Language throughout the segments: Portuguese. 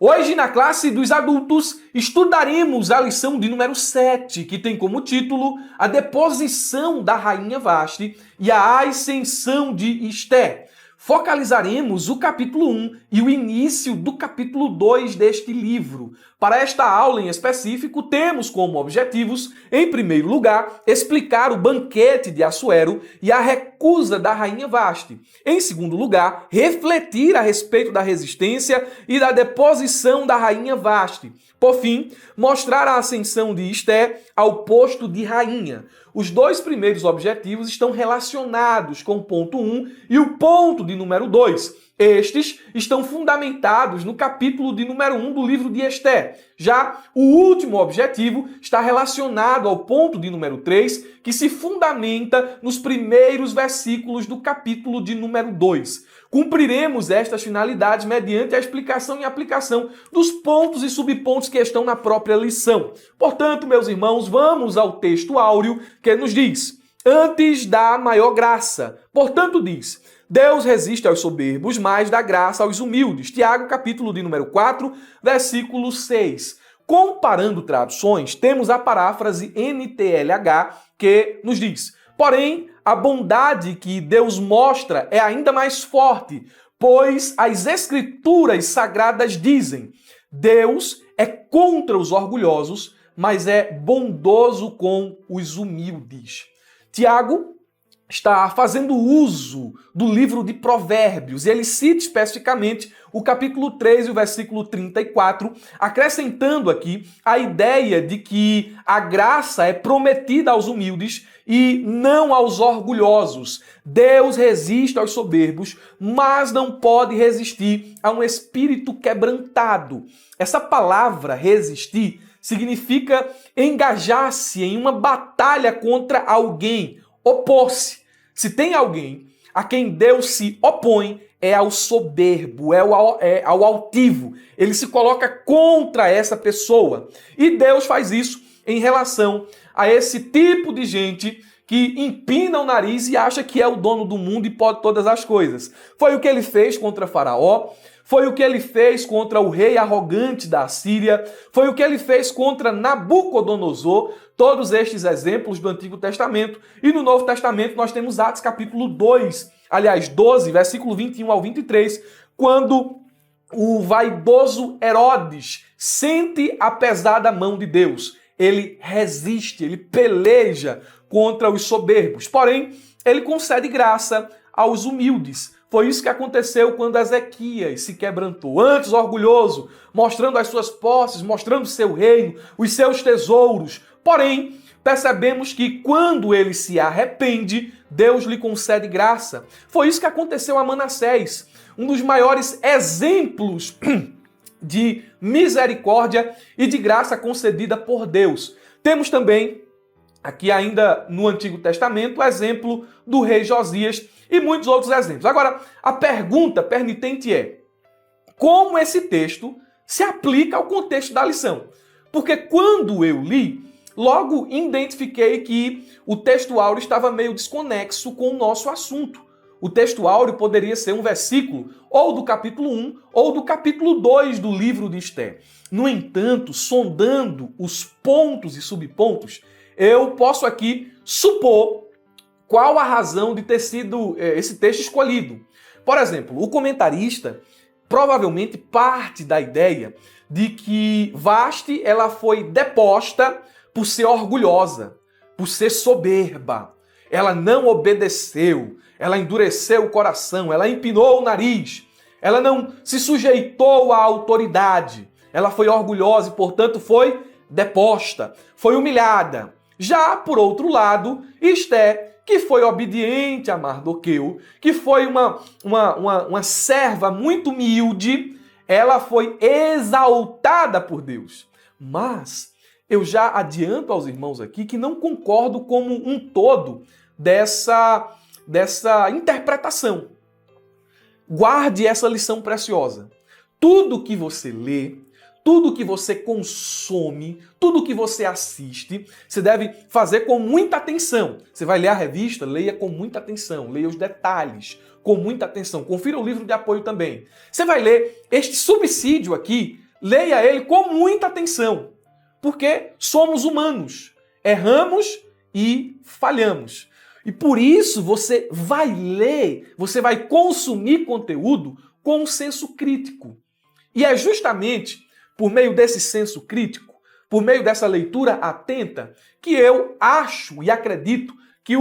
Hoje, na classe dos adultos, estudaremos a lição de número 7, que tem como título A Deposição da Rainha Vasti e a Ascensão de Esté. Focalizaremos o capítulo 1 e o início do capítulo 2 deste livro. Para esta aula em específico, temos como objetivos, em primeiro lugar, explicar o banquete de Assuero e a recusa da Rainha Vasti. Em segundo lugar, refletir a respeito da resistência e da deposição da Rainha Vasti. Por fim, mostrar a ascensão de Esté ao posto de rainha. Os dois primeiros objetivos estão relacionados com o ponto 1 e o ponto de número 2. Estes estão fundamentados no capítulo de número 1 do livro de Esté. Já o último objetivo está relacionado ao ponto de número 3, que se fundamenta nos primeiros versículos do capítulo de número 2. Cumpriremos estas finalidades mediante a explicação e aplicação dos pontos e subpontos que estão na própria lição. Portanto, meus irmãos, vamos ao texto áureo que nos diz: antes da maior graça. Portanto, diz: Deus resiste aos soberbos, mas dá graça aos humildes. Tiago, capítulo de número 4, versículo 6. Comparando traduções, temos a paráfrase NTLH que nos diz: porém, a bondade que Deus mostra é ainda mais forte, pois as Escrituras Sagradas dizem: Deus é contra os orgulhosos, mas é bondoso com os humildes. Tiago está fazendo uso do livro de Provérbios e ele cita especificamente o capítulo 3 e o versículo 34, acrescentando aqui a ideia de que a graça é prometida aos humildes e não aos orgulhosos. Deus resiste aos soberbos, mas não pode resistir a um espírito quebrantado. Essa palavra resistir significa engajar-se em uma batalha contra alguém, opor-se. Se tem alguém a quem Deus se opõe, é ao soberbo, é ao altivo. Ele se coloca contra essa pessoa. E Deus faz isso em relação a esse tipo de gente que empina o nariz e acha que é o dono do mundo e pode todas as coisas. Foi o que ele fez contra Faraó, foi o que ele fez contra o rei arrogante da Assíria, foi o que ele fez contra Nabucodonosor, todos estes exemplos do Antigo Testamento. E no Novo Testamento nós temos Atos capítulo 2, aliás 12, versículo 21 ao 23, quando o vaidoso Herodes sente a pesada mão de Deus. Ele resiste, ele peleja contra os soberbos, porém ele concede graça aos humildes. Foi isso que aconteceu quando Ezequias se quebrantou. Antes orgulhoso, mostrando as suas posses, mostrando seu reino, os seus tesouros. Porém, percebemos que quando ele se arrepende, Deus lhe concede graça. Foi isso que aconteceu a Manassés, um dos maiores exemplos de misericórdia e de graça concedida por Deus. Temos também, aqui ainda no Antigo Testamento, o exemplo do rei Josias e muitos outros exemplos. Agora, a pergunta pertinente é: como esse texto se aplica ao contexto da lição? Porque quando eu li, logo identifiquei que o texto áureo estava meio desconexo com o nosso assunto. O texto áureo poderia ser um versículo ou do capítulo 1 ou do capítulo 2 do livro de Esté. No entanto, sondando os pontos e subpontos, eu posso aqui supor qual a razão de ter sido esse texto escolhido. Por exemplo, o comentarista provavelmente parte da ideia de que Vasti ela foi deposta por ser orgulhosa, por ser soberba. Ela não obedeceu, ela endureceu o coração, ela empinou o nariz, ela não se sujeitou à autoridade. Ela foi orgulhosa e, portanto, foi deposta, foi humilhada. Já, por outro lado, Esté, que foi obediente a Mardoqueu, que foi uma serva muito humilde, ela foi exaltada por Deus. Mas eu já adianto aos irmãos aqui que não concordo como um todo dessa interpretação. Guarde essa lição preciosa. Tudo que você lê, tudo que você consome, tudo que você assiste, você deve fazer com muita atenção. Você vai ler a revista, leia com muita atenção, leia os detalhes com muita atenção. Confira o livro de apoio também. Você vai ler este subsídio aqui Leia ele com muita atenção, porque somos humanos, erramos e falhamos. E por isso você vai ler, você vai consumir conteúdo com um senso crítico. E é justamente por meio desse senso crítico, por meio dessa leitura atenta, que eu acho e acredito que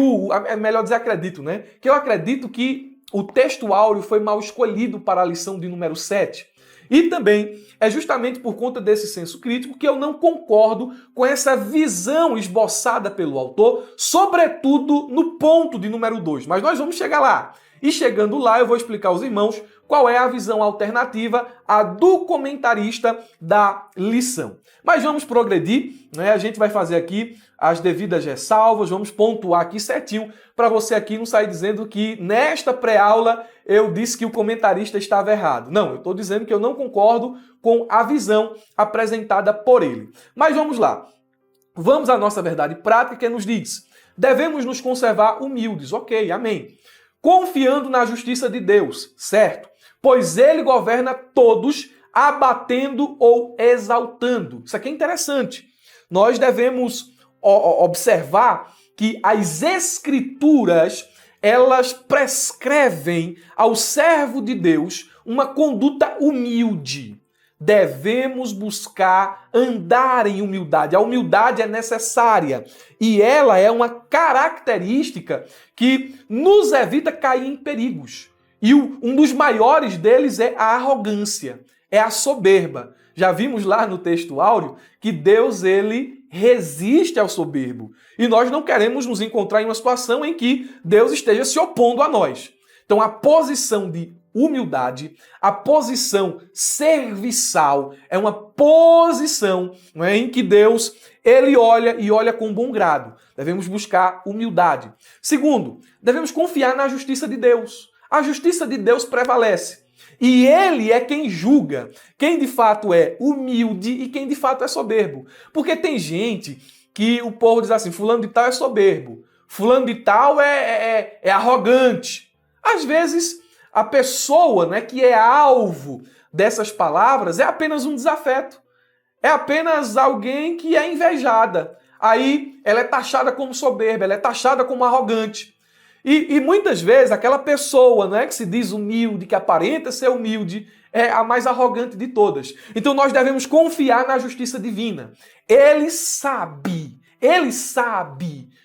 é melhor dizer acredito, né? Que eu acredito que o texto áureo foi mal escolhido para a lição de número 7. E também é justamente por conta desse senso crítico que eu não concordo com essa visão esboçada pelo autor, sobretudo no ponto de número 2. Mas nós vamos chegar lá. E chegando lá, eu vou explicar aos irmãos qual é a visão alternativa à do comentarista da lição. Mas vamos progredir, né? A gente vai fazer aqui as devidas ressalvas, vamos pontuar aqui certinho para você aqui não sair dizendo que nesta pré-aula eu disse que o comentarista estava errado. Não, eu estou dizendo que eu não concordo com a visão apresentada por ele. Mas vamos lá. Vamos à nossa verdade prática que nos diz: devemos nos conservar humildes, ok, amém. Confiando na justiça de Deus, certo? Pois ele governa todos, abatendo ou exaltando. Isso aqui é interessante. Nós devemos observar que as escrituras, elas prescrevem ao servo de Deus uma conduta humilde. Devemos buscar andar em humildade. A humildade é necessária e ela é uma característica que nos evita cair em perigos. E um dos maiores deles é a arrogância, é a soberba. Já vimos lá no texto áureo que Deus, ele resiste ao soberbo. E nós não queremos nos encontrar em uma situação em que Deus esteja se opondo a nós. Então a posição de humildade, a posição serviçal, é uma posição, não é, em que Deus, ele olha e olha com bom grado. Devemos buscar humildade. Segundo, devemos confiar na justiça de Deus. A justiça de Deus prevalece. E ele é quem julga quem de fato é humilde e quem de fato é soberbo. Porque tem gente que o povo diz assim: fulano de tal é soberbo, fulano de tal é arrogante. Às vezes, a pessoa, né, que é alvo dessas palavras é apenas um desafeto. É apenas alguém que é invejada. Aí ela é taxada como soberba, ela é taxada como arrogante. E muitas vezes aquela pessoa, né, que se diz humilde, que aparenta ser humilde, é a mais arrogante de todas. Então nós devemos confiar na justiça divina. Ele sabe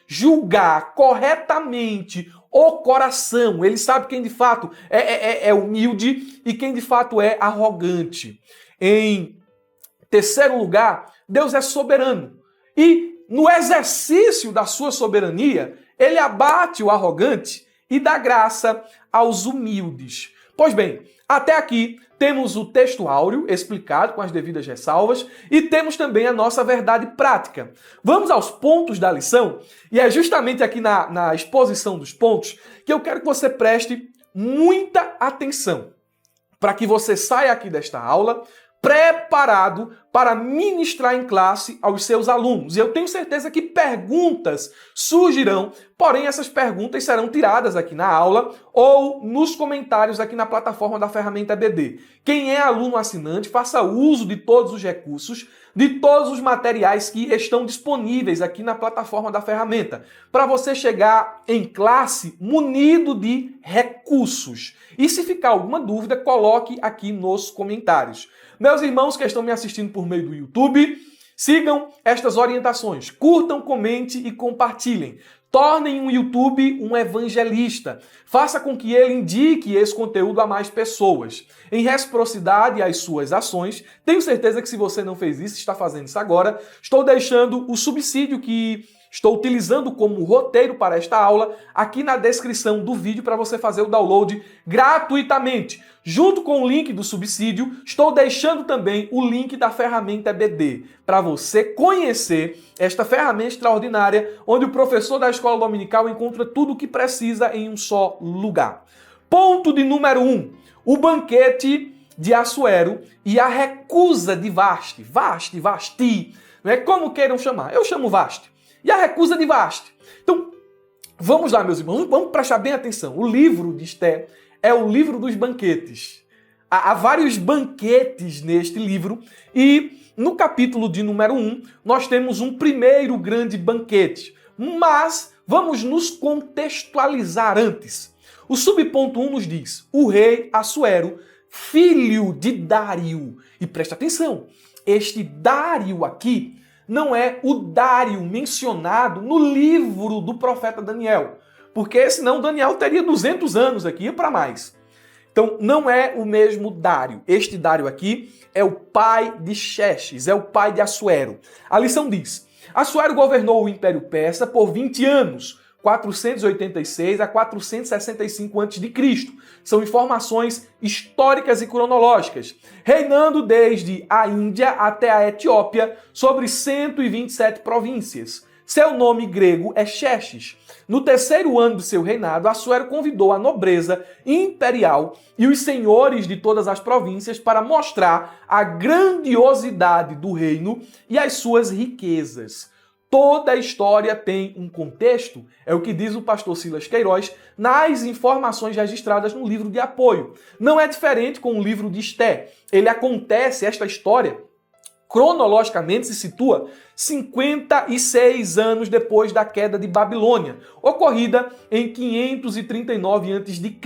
julgar corretamente o coração. Ele sabe quem de fato é humilde e quem de fato é arrogante. Em terceiro lugar, Deus é soberano. E no exercício da sua soberania, ele abate o arrogante e dá graça aos humildes. Pois bem, até aqui temos o texto áureo explicado com as devidas ressalvas e temos também a nossa verdade prática. Vamos aos pontos da lição e é justamente aqui na exposição dos pontos que eu quero que você preste muita atenção para que você saia aqui desta aula preparado para ministrar em classe aos seus alunos. E eu tenho certeza que perguntas surgirão, porém essas perguntas serão tiradas aqui na aula ou nos comentários aqui na plataforma da ferramenta EBD. Quem é aluno assinante, faça uso de todos os recursos, de todos os materiais que estão disponíveis aqui na plataforma da ferramenta, para você chegar em classe munido de recursos. E se ficar alguma dúvida, coloque aqui nos comentários. Meus irmãos que estão me assistindo por meio do YouTube, sigam estas orientações. Curtam, comentem e compartilhem. Tornem o YouTube um evangelista. Faça com que ele indique esse conteúdo a mais pessoas. Em reciprocidade às suas ações, tenho certeza que se você não fez isso, está fazendo isso agora, estou deixando o subsídio que estou utilizando como roteiro para esta aula aqui na descrição do vídeo para você fazer o download gratuitamente. Junto com o link do subsídio, estou deixando também o link da ferramenta EBD para você conhecer esta ferramenta extraordinária onde o professor da escola dominical encontra tudo o que precisa em um só lugar. Ponto de número 1. O banquete de Assuero e a recusa de Vasti. Vasti, não é como queiram chamar. Eu chamo Vasti. E a recusa de Vasti. Então, vamos lá, meus irmãos, vamos prestar bem atenção. O livro de Esté é o livro dos banquetes. há vários banquetes neste livro e no capítulo de número 1 nós temos um primeiro grande banquete, mas vamos nos contextualizar antes. O subponto 1 nos diz: o rei Assuero, filho de Dário. E presta atenção, este Dário aqui não é o Dário mencionado no livro do profeta Daniel, porque senão Daniel teria 200 anos aqui para mais. Então não é o mesmo Dário. Este Dário aqui é o pai de Xerxes, é o pai de Assuero. A lição diz: Assuero governou o Império Persa por 20 anos, 486 a 465 a.C. São informações históricas e cronológicas, reinando desde a Índia até a Etiópia sobre 127 províncias. Seu nome grego é Xerxes. No terceiro ano de seu reinado, Assuero convidou a nobreza imperial e os senhores de todas as províncias para mostrar a grandiosidade do reino e as suas riquezas. Toda a história tem um contexto, é o que diz o pastor Silas Queiroz nas informações registradas no livro de apoio. Não é diferente com o livro de Esté. Esta história, cronologicamente, se situa 56 anos depois da queda de Babilônia, ocorrida em 539 a.C.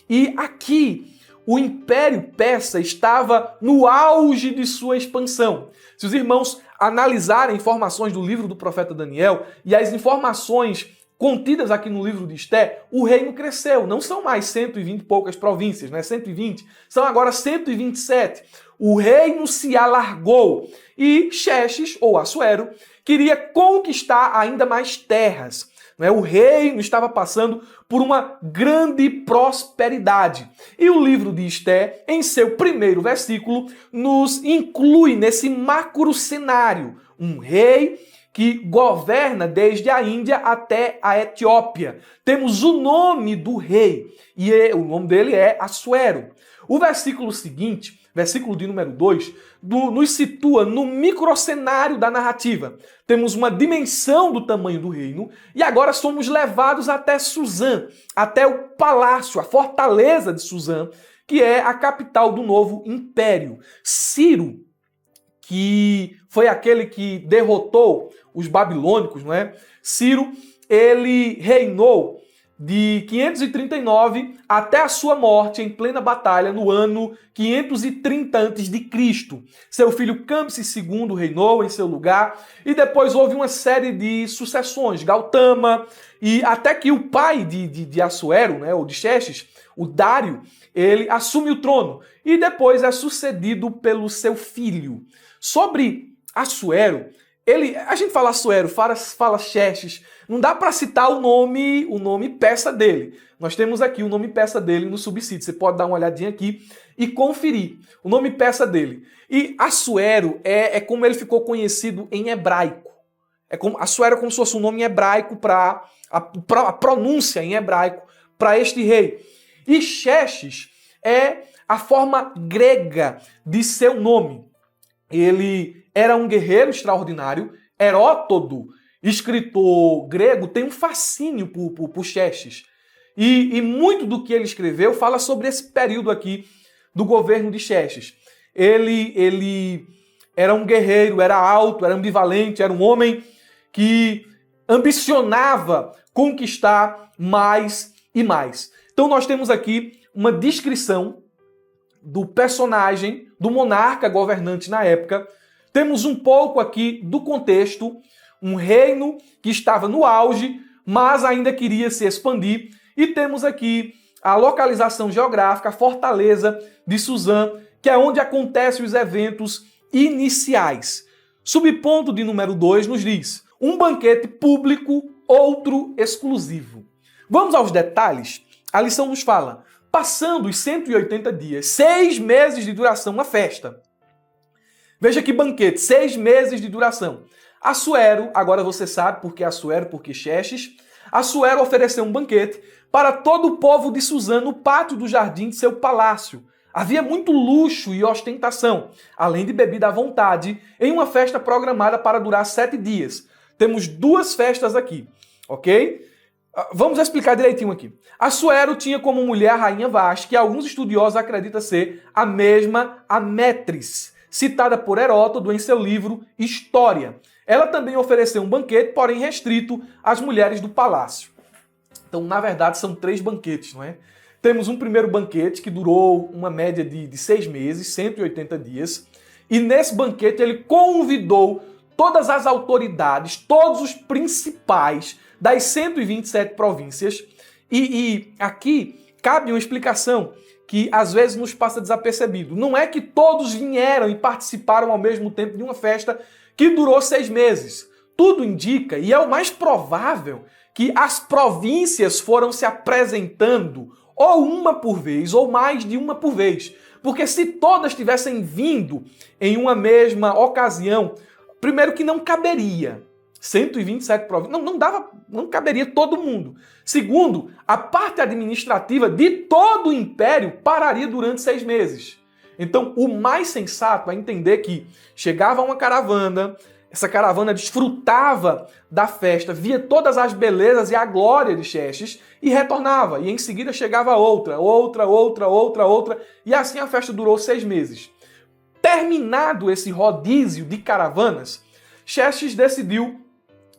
E aqui, o Império Persa estava no auge de sua expansão. Se os irmãos analisarem informações do livro do profeta Daniel e as informações contidas aqui no livro de Esté, o reino cresceu. Não são mais 120 e poucas províncias, né? 120, são agora 127. O reino se alargou e Xerxes, ou Assuero, queria conquistar ainda mais terras. O reino estava passando por uma grande prosperidade. E o livro de Esté, em seu primeiro versículo, nos inclui nesse macro cenário. Um rei que governa desde a Índia até a Etiópia. Temos o nome do rei, e o nome dele é Assuero. O versículo seguinte, versículo de número 2, nos situa no microcenário da narrativa. Temos uma dimensão do tamanho do reino e agora somos levados até Suzã, até o palácio, a fortaleza de Suzã, que é a capital do novo império. Ciro, que foi aquele que derrotou os babilônicos, não é? Ciro, ele reinou de 539 até a sua morte em plena batalha no ano 530 a.C. Seu filho Câmbices II reinou em seu lugar e depois houve uma série de sucessões, Gautama, e até que o pai de Assuero, né, ou de Xerxes, o Dário, ele assume o trono e depois é sucedido pelo seu filho. Sobre Assuero, a gente fala Assuero, fala Xerxes, não dá para citar o nome persa dele. Nós temos aqui o nome persa dele no subsídio. Você pode dar uma olhadinha aqui e conferir o nome persa dele. E Assuero é como ele ficou conhecido em hebraico. Assuero é como se fosse um nome em hebraico para a pronúncia em hebraico para este rei. E Xerxes é a forma grega de seu nome. Ele era um guerreiro extraordinário. Heródoto, escritor grego, tem um fascínio por Xerxes. E muito do que ele escreveu fala sobre esse período aqui do governo de Xerxes. Ele era um guerreiro, era alto, era ambivalente, era um homem que ambicionava conquistar mais e mais. Então nós temos aqui uma descrição do personagem, do monarca governante na época. Temos um pouco aqui do contexto, um reino que estava no auge, mas ainda queria se expandir. E temos aqui a localização geográfica, a fortaleza de Suzã, que é onde acontecem os eventos iniciais. Subponto de número 2 nos diz: um banquete público, outro exclusivo. Vamos aos detalhes? A lição nos fala: passando os 180 dias, 6 meses de duração, uma festa. Veja que banquete, 6 meses de duração. Assuero, agora você sabe por que Assuero, por que Xerxes. Assuero ofereceu um banquete para todo o povo de Suzã no pátio do jardim de seu palácio. Havia muito luxo e ostentação, além de bebida à vontade, em uma festa programada para durar 7 dias. Temos 2 festas aqui, ok? Vamos explicar direitinho aqui. Assuero tinha como mulher a rainha Vasti, que alguns estudiosos acreditam ser a mesma Amétris, citada por Heródoto em seu livro História. Ela também ofereceu um banquete, porém restrito às mulheres do palácio. Então, na verdade, são 3 banquetes, não é? Temos um primeiro banquete que durou uma média de 6 meses, 180 dias. E nesse banquete ele convidou todas as autoridades, todos os principais das 127 províncias. E aqui cabe uma explicação que às vezes nos passa desapercebido. Não é que todos vieram e participaram ao mesmo tempo de uma festa que durou 6 meses. Tudo indica, e é o mais provável, que as províncias foram se apresentando ou uma por vez, ou mais de uma por vez. Porque se todas tivessem vindo em uma mesma ocasião, primeiro que não caberia 127 províncias, não caberia todo mundo. Segundo, a parte administrativa de todo o império pararia durante 6 meses. Então, o mais sensato é entender que chegava uma caravana, essa caravana desfrutava da festa, via todas as belezas e a glória de Xerxes e retornava. E em seguida chegava outra, e assim a festa durou 6 meses. Terminado esse rodízio de caravanas, Xerxes decidiu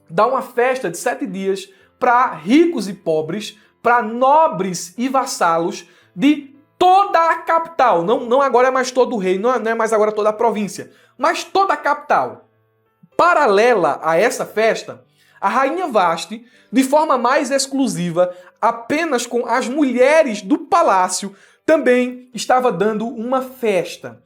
dar uma festa de 7 dias para ricos e pobres, para nobres e vassalos de toda a capital. Não agora é mais todo o reino, não é mais agora toda a província, mas toda a capital. Paralela a essa festa, a rainha Vasti, de forma mais exclusiva, apenas com as mulheres do palácio, também estava dando uma festa.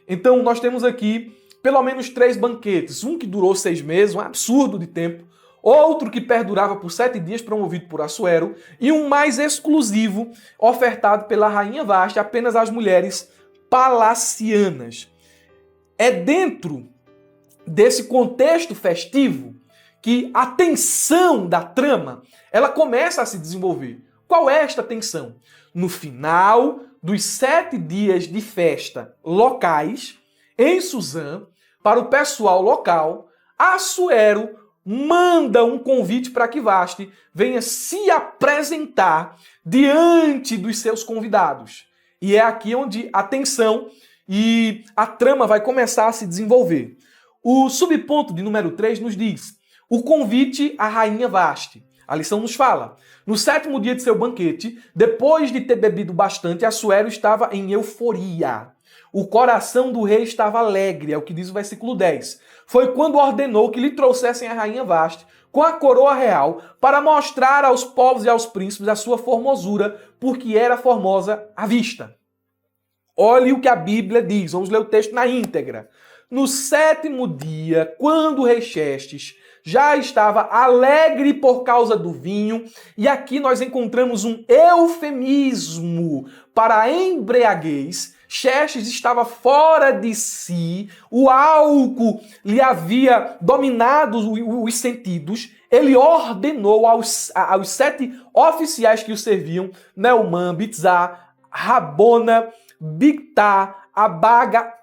Então nós temos aqui pelo menos 3 banquetes. Um que durou 6 meses, um absurdo de tempo. Outro que perdurava por 7 dias, promovido por Assuero. E um mais exclusivo, ofertado pela rainha Vasti apenas às mulheres palacianas. É dentro desse contexto festivo que a tensão da trama ela começa a se desenvolver. Qual é esta tensão? No final dos 7 dias de festa locais, em Suzã, para o pessoal local, Assuero manda um convite para que Vasti venha se apresentar diante dos seus convidados. E é aqui onde a tensão e a trama vai começar a se desenvolver. O subponto de número 3 nos diz: o convite à rainha Vasti. A lição nos fala: no 7º dia de seu banquete, depois de ter bebido bastante, Assuero estava em euforia. O coração do rei estava alegre, é o que diz o versículo 10. Foi quando ordenou que lhe trouxessem a rainha Vasti com a coroa real para mostrar aos povos e aos príncipes a sua formosura, porque era formosa à vista. Olhe o que a Bíblia diz, vamos ler o texto na íntegra. No 7º dia, quando o rei Xerxes já estava alegre por causa do vinho, e aqui nós encontramos um eufemismo para a embriaguez. Xerxes estava fora de si, o álcool lhe havia dominado os sentidos. Ele ordenou aos 7 oficiais que o serviam, Neumã, Bitzá, Rabona, Bigtá,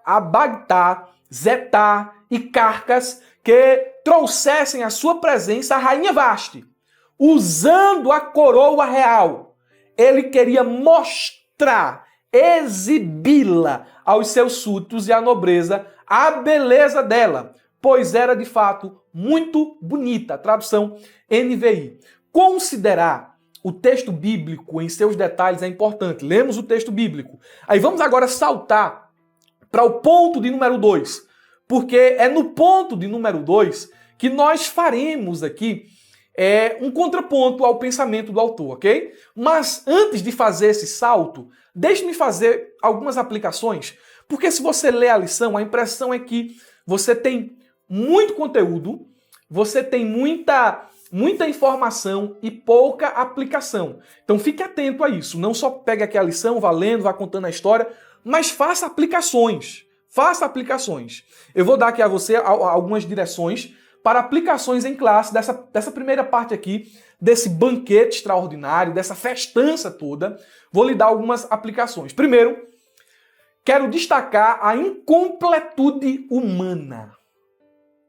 Abagtá, Zetá e Carcas, que trouxessem à sua presença a rainha Vasti, usando a coroa real. Ele queria mostrar, exibi-la aos seus súditos e à nobreza, a beleza dela, pois era de fato muito bonita. Tradução NVI. Considerar o texto bíblico em seus detalhes é importante. Lemos o texto bíblico. Aí vamos agora saltar para o ponto de número 2, porque é no ponto de número 2 que nós faremos aqui um contraponto ao pensamento do autor, ok? Mas antes de fazer esse salto, deixe-me fazer algumas aplicações, porque se você ler a lição, a impressão é que você tem muito conteúdo, você tem muita informação e pouca aplicação. Então fique atento a isso. Não só pegue aqui a lição, vá lendo, vá contando a história, mas faça aplicações. Faça aplicações. Eu vou dar aqui a você algumas direções para aplicações em classe dessa primeira parte aqui, desse banquete extraordinário, dessa festança toda. Vou lhe dar algumas aplicações. Primeiro, quero destacar a incompletude humana.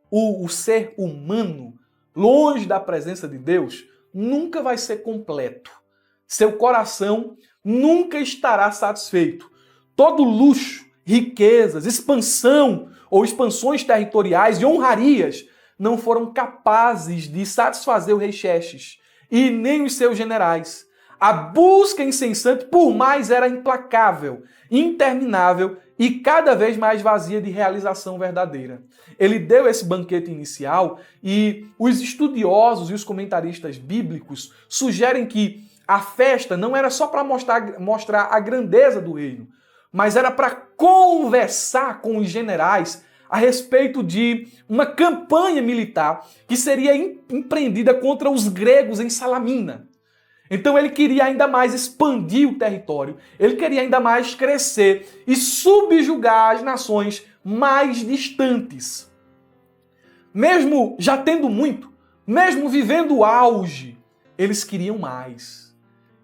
O ser humano, longe da presença de Deus, nunca vai ser completo. Seu coração nunca estará satisfeito. Todo luxo, riquezas, expansão ou expansões territoriais e honrarias não foram capazes de satisfazer o rei Xerxes e nem os seus generais. A busca incessante por mais era implacável, interminável e cada vez mais vazia de realização verdadeira. Ele deu esse banquete inicial e os estudiosos e os comentaristas bíblicos sugerem que a festa não era só para mostrar a grandeza do reino, mas era para conversar com os generais a respeito de uma campanha militar que seria empreendida contra os gregos em Salamina. Então ele queria ainda mais expandir o território, ele queria ainda mais crescer e subjugar as nações mais distantes. Mesmo já tendo muito, mesmo vivendo o auge, eles queriam mais.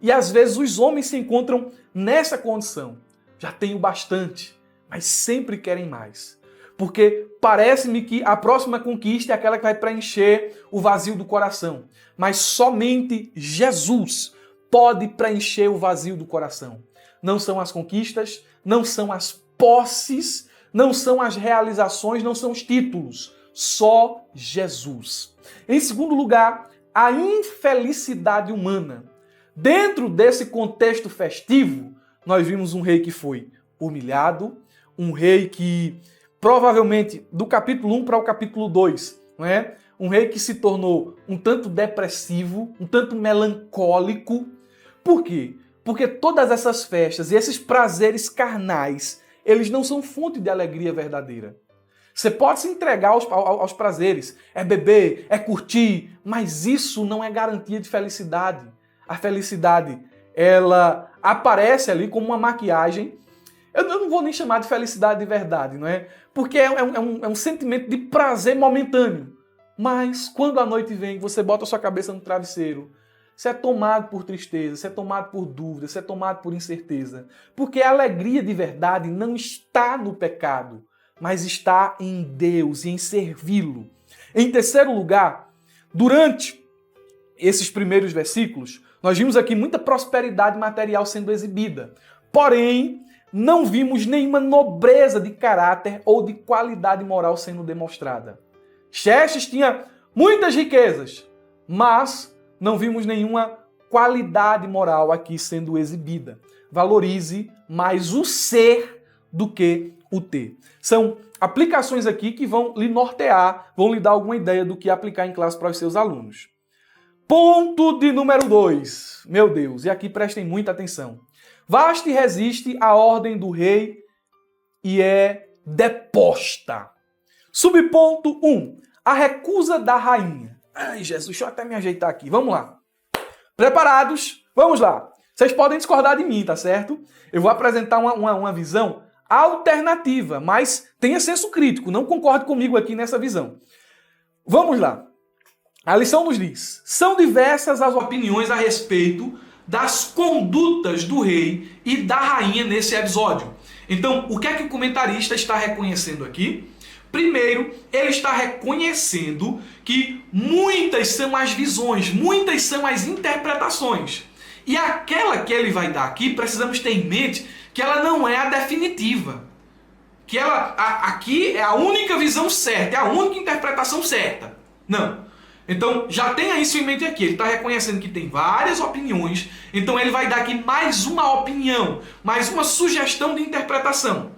E às vezes os homens se encontram nessa condição. Já tenho bastante, mas sempre querem mais. Porque parece-me que a próxima conquista é aquela que vai preencher o vazio do coração. Mas somente Jesus pode preencher o vazio do coração. Não são as conquistas, não são as posses, não são as realizações, não são os títulos. Só Jesus. Em segundo lugar, a infelicidade humana. Dentro desse contexto festivo, nós vimos um rei que foi humilhado, um rei que provavelmente do capítulo 1 para o capítulo 2, não é? Um rei que se tornou um tanto depressivo, um tanto melancólico. Por quê? Porque todas essas festas e esses prazeres carnais, eles não são fonte de alegria verdadeira. Você pode se entregar aos prazeres, é beber, é curtir, mas isso não é garantia de felicidade. A felicidade, ela aparece ali como uma maquiagem. Eu não vou nem chamar de felicidade de verdade, não é? Porque é um sentimento de prazer momentâneo. Mas quando a noite vem, você bota a sua cabeça no travesseiro, você é tomado por tristeza, você é tomado por dúvida, você é tomado por incerteza. Porque a alegria de verdade não está no pecado, mas está em Deus e em servi-lo. Em terceiro lugar, durante esses primeiros versículos, nós vimos aqui muita prosperidade material sendo exibida. Porém, não vimos nenhuma nobreza de caráter ou de qualidade moral sendo demonstrada. Xerxes tinha muitas riquezas, mas não vimos nenhuma qualidade moral aqui sendo exibida. Valorize mais o ser do que o ter. São aplicações aqui que vão lhe nortear, vão lhe dar alguma ideia do que aplicar em classe para os seus alunos. Ponto de número 2. Meu Deus, e aqui prestem muita atenção. Vasti resiste à ordem do rei e é deposta. Subponto 1. A recusa da rainha. Ai, Jesus, deixa eu até me ajeitar aqui. Vamos lá. Preparados? Vamos lá. Vocês podem discordar de mim, tá certo? Eu vou apresentar uma visão alternativa, mas tenha senso crítico. Não concorde comigo aqui nessa visão. Vamos lá. A lição nos diz: são diversas as opiniões a respeito das condutas do rei e da rainha nesse episódio. Então, o que é que o comentarista está reconhecendo aqui? Primeiro, ele está reconhecendo que muitas são as visões, muitas são as interpretações. E aquela que ele vai dar aqui, precisamos ter em mente que ela não é a definitiva. Que aqui é a única visão certa, é a única interpretação certa. Não. Então, já tenha isso em mente aqui. Ele está reconhecendo que tem várias opiniões. Então, ele vai dar aqui mais uma opinião, mais uma sugestão de interpretação.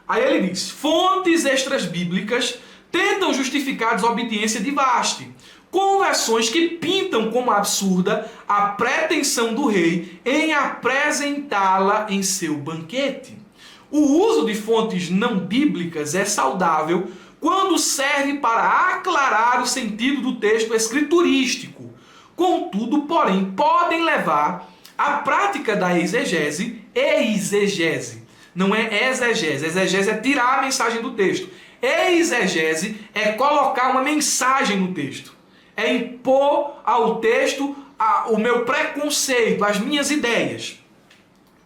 Aí ele diz: fontes extras bíblicas tentam justificar a desobediência de Vasti, com versões que pintam como absurda a pretensão do rei em apresentá-la em seu banquete. O uso de fontes não bíblicas é saudável quando serve para aclarar o sentido do texto escriturístico. Contudo, porém, podem levar à prática da exegese. Não é exegese. Exegese é tirar a mensagem do texto. Exegese é colocar uma mensagem no texto. É impor ao texto o meu preconceito, as minhas ideias.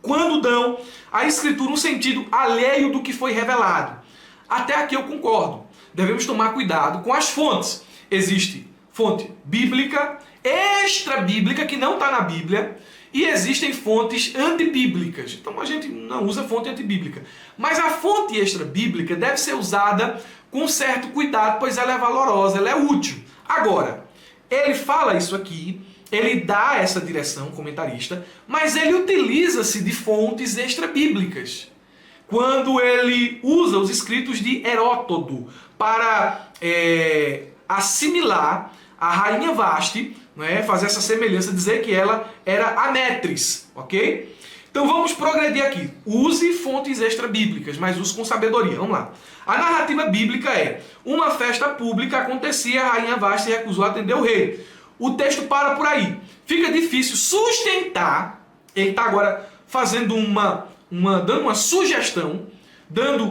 Quando dão à escritura um sentido alheio do que foi revelado. Até aqui eu concordo. Devemos tomar cuidado com as fontes. Existe fonte bíblica, extra-bíblica, que não está na Bíblia, e existem fontes antibíblicas. Então a gente não usa fonte antibíblica. Mas a fonte extra-bíblica deve ser usada com certo cuidado, pois ela é valorosa, ela é útil. Agora, ele fala isso aqui, ele dá essa direção, o comentarista, mas ele utiliza-se de fontes extra-bíblicas. Quando ele usa os escritos de Heródoto para assimilar a rainha Vasti, né, fazer essa semelhança, dizer que ela era Amétris, ok? Então vamos progredir aqui. Use fontes extra-bíblicas, mas use com sabedoria. Vamos lá. A narrativa bíblica é: uma festa pública acontecia, a rainha Vasti recusou atender o rei. O texto para por aí. Fica difícil sustentar. Ele está agora fazendo dando uma sugestão,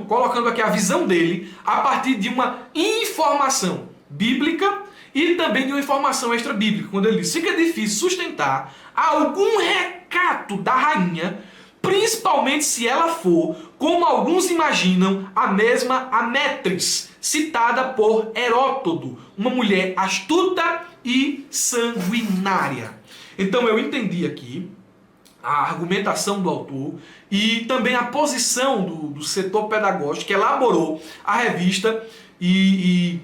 colocando aqui a visão dele a partir de uma informação bíblica e também de uma informação extra-bíblica. Quando ele diz: fica difícil sustentar algum recato da rainha, principalmente se ela for, como alguns imaginam, a mesma Amétris, citada por Heródoto, uma mulher astuta e sanguinária. Então eu entendi aqui a argumentação do autor e também a posição do setor pedagógico que elaborou a revista, e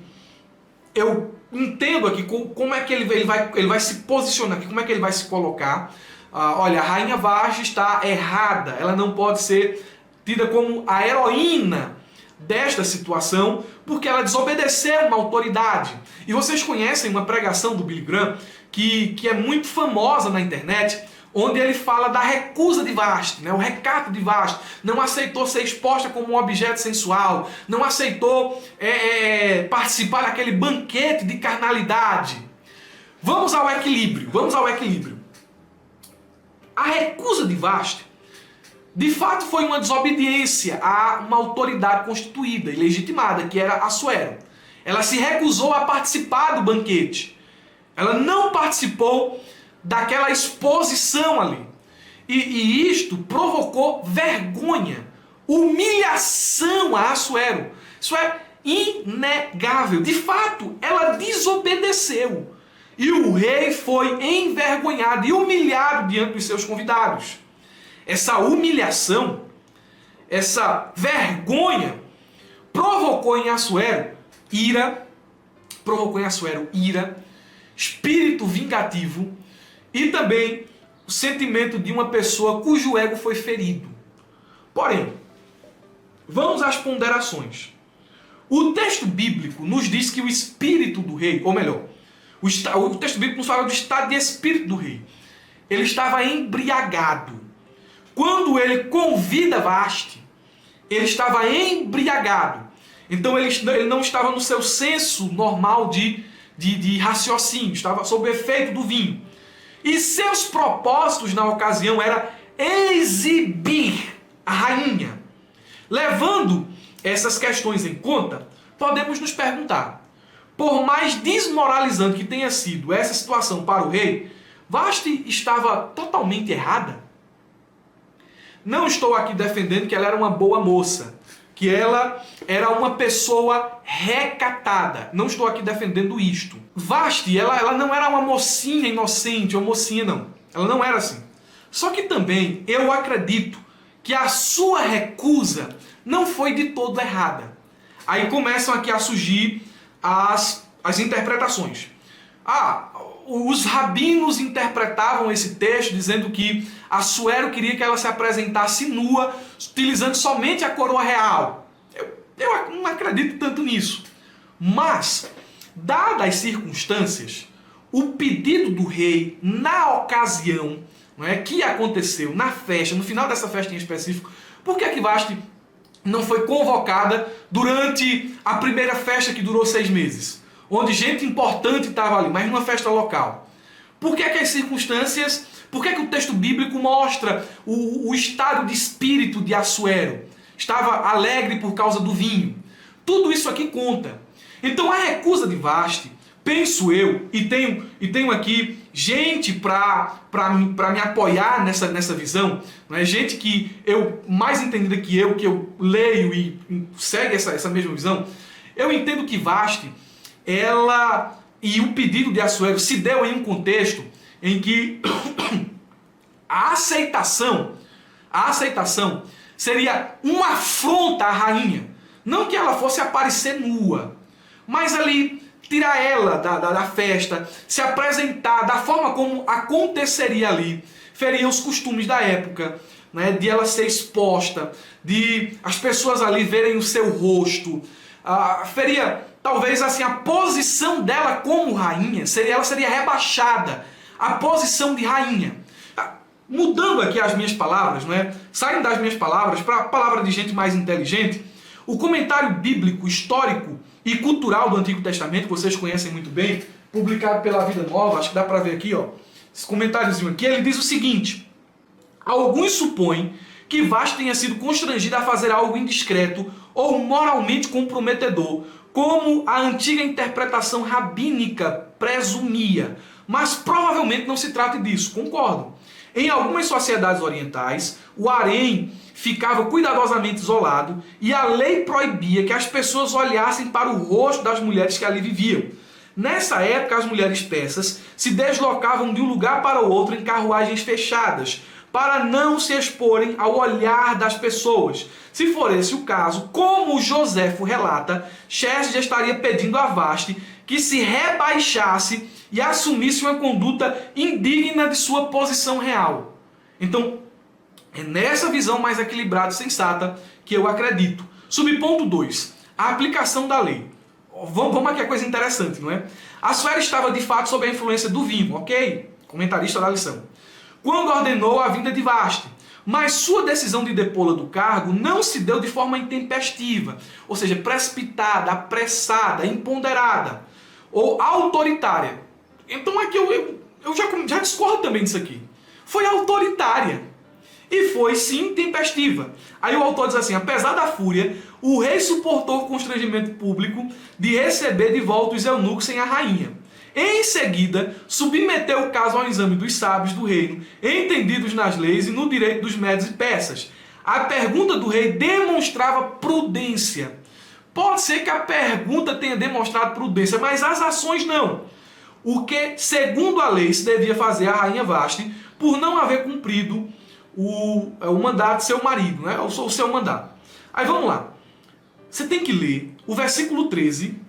eu entendo aqui como é que ele vai se posicionar aqui, como é que ele vai se colocar. Olha, a rainha Vasti está errada, ela não pode ser tida como a heroína desta situação, porque ela desobedeceu uma autoridade. E vocês conhecem uma pregação do Billy Graham que é muito famosa na internet, onde ele fala da recusa de Vasti, né? O recato de Vasti. Não aceitou ser exposta como um objeto sensual, não aceitou participar daquele banquete de carnalidade. Vamos ao equilíbrio, A recusa de Vasti, de fato, foi uma desobediência a uma autoridade constituída e legitimada, que era Assuero. Ela se recusou a participar do banquete. Ela não participou daquela exposição ali. E isto provocou vergonha, humilhação a Assuero. Isso é inegável. De fato, ela desobedeceu. E o rei foi envergonhado e humilhado diante dos seus convidados. Essa humilhação, essa vergonha, provocou em Assuero ira, espírito vingativo e também o sentimento de uma pessoa cujo ego foi ferido. Porém, vamos às ponderações. O texto bíblico nos diz que o espírito do rei, ou melhor, o texto bíblico nos fala do estado de espírito do rei. Ele estava embriagado. Quando ele convida Vasti, ele estava embriagado. Então ele não estava no seu senso normal de raciocínio, estava sob o efeito do vinho. E seus propósitos na ocasião era exibir a rainha. Levando essas questões em conta, podemos nos perguntar: por mais desmoralizante que tenha sido essa situação para o rei, Vasti estava totalmente errada? Não estou aqui defendendo que ela era uma boa moça, que ela era uma pessoa recatada. Não estou aqui defendendo isto. Vasti, ela não era uma mocinha inocente, ou mocinha não. Ela não era assim. Só que também eu acredito que a sua recusa não foi de todo errada. Aí começam aqui a surgir as interpretações. Os rabinos interpretavam esse texto dizendo que Assuero queria que ela se apresentasse nua, utilizando somente a coroa real. Eu não acredito tanto nisso. Mas, dadas as circunstâncias, o pedido do rei na ocasião, não é, que aconteceu na festa, no final dessa festa em específico, por que Vasti não foi convocada durante a primeira festa que durou 6 meses? Onde gente importante estava ali, mas numa festa local. Por que as circunstâncias, por que o texto bíblico mostra o estado de espírito de Assuero? Estava alegre por causa do vinho. Tudo isso aqui conta. Então a recusa de Vasti, penso eu, e tenho aqui gente para me apoiar nessa visão, não é? Gente que eu mais entendida que eu leio e segue essa mesma visão. Eu entendo que Vasti, ela e o pedido de Assuero se deu em um contexto em que a aceitação seria uma afronta à rainha. Não que ela fosse aparecer nua, mas ali tirar ela da festa, se apresentar da forma como aconteceria ali, feria os costumes da época, né, de ela ser exposta, de as pessoas ali verem o seu rosto, feria talvez assim a posição dela como rainha, ela seria rebaixada à posição de rainha. Mudando aqui as minhas palavras, né, saindo das minhas palavras para a palavra de gente mais inteligente, o comentário bíblico, histórico e cultural do Antigo Testamento, que vocês conhecem muito bem, publicado pela Vida Nova, acho que dá para ver aqui, ó, esse comentáriozinho aqui, ele diz o seguinte: alguns supõem que Vasti tenha sido constrangida a fazer algo indiscreto ou moralmente comprometedor, como a antiga interpretação rabínica presumia, mas provavelmente não se trata disso, concordo. Em algumas sociedades orientais, o harém ficava cuidadosamente isolado e a lei proibia que as pessoas olhassem para o rosto das mulheres que ali viviam. Nessa época, as mulheres persas se deslocavam de um lugar para o outro em carruagens fechadas, para não se exporem ao olhar das pessoas. Se for esse o caso, como Joséfo relata, Xerxes já estaria pedindo a Vasti que se rebaixasse e assumisse uma conduta indigna de sua posição real. Então, é nessa visão mais equilibrada e sensata que eu acredito. Subponto 2. A aplicação da lei. Vamos aqui a coisa interessante, não é? Assuero estava de fato sob a influência do vinho, ok? Comentarista da lição. Quando ordenou a vinda de Vasti. Mas sua decisão de depô-la do cargo não se deu de forma intempestiva, ou seja, precipitada, apressada, imponderada ou autoritária. Então aqui eu já discordo também disso aqui. Foi autoritária e foi sim intempestiva. Aí o autor diz assim: apesar da fúria, o rei suportou o constrangimento público de receber de volta os eunucos sem a rainha. Em seguida, submeteu o caso ao exame dos sábios do reino, entendidos nas leis e no direito dos medos e persas. A pergunta do rei demonstrava prudência. Pode ser que a pergunta tenha demonstrado prudência, mas as ações não. O que, segundo a lei, se devia fazer a rainha Vasti por não haver cumprido o mandato de seu marido, né? O seu mandato. Aí vamos lá. Você tem que ler o versículo 13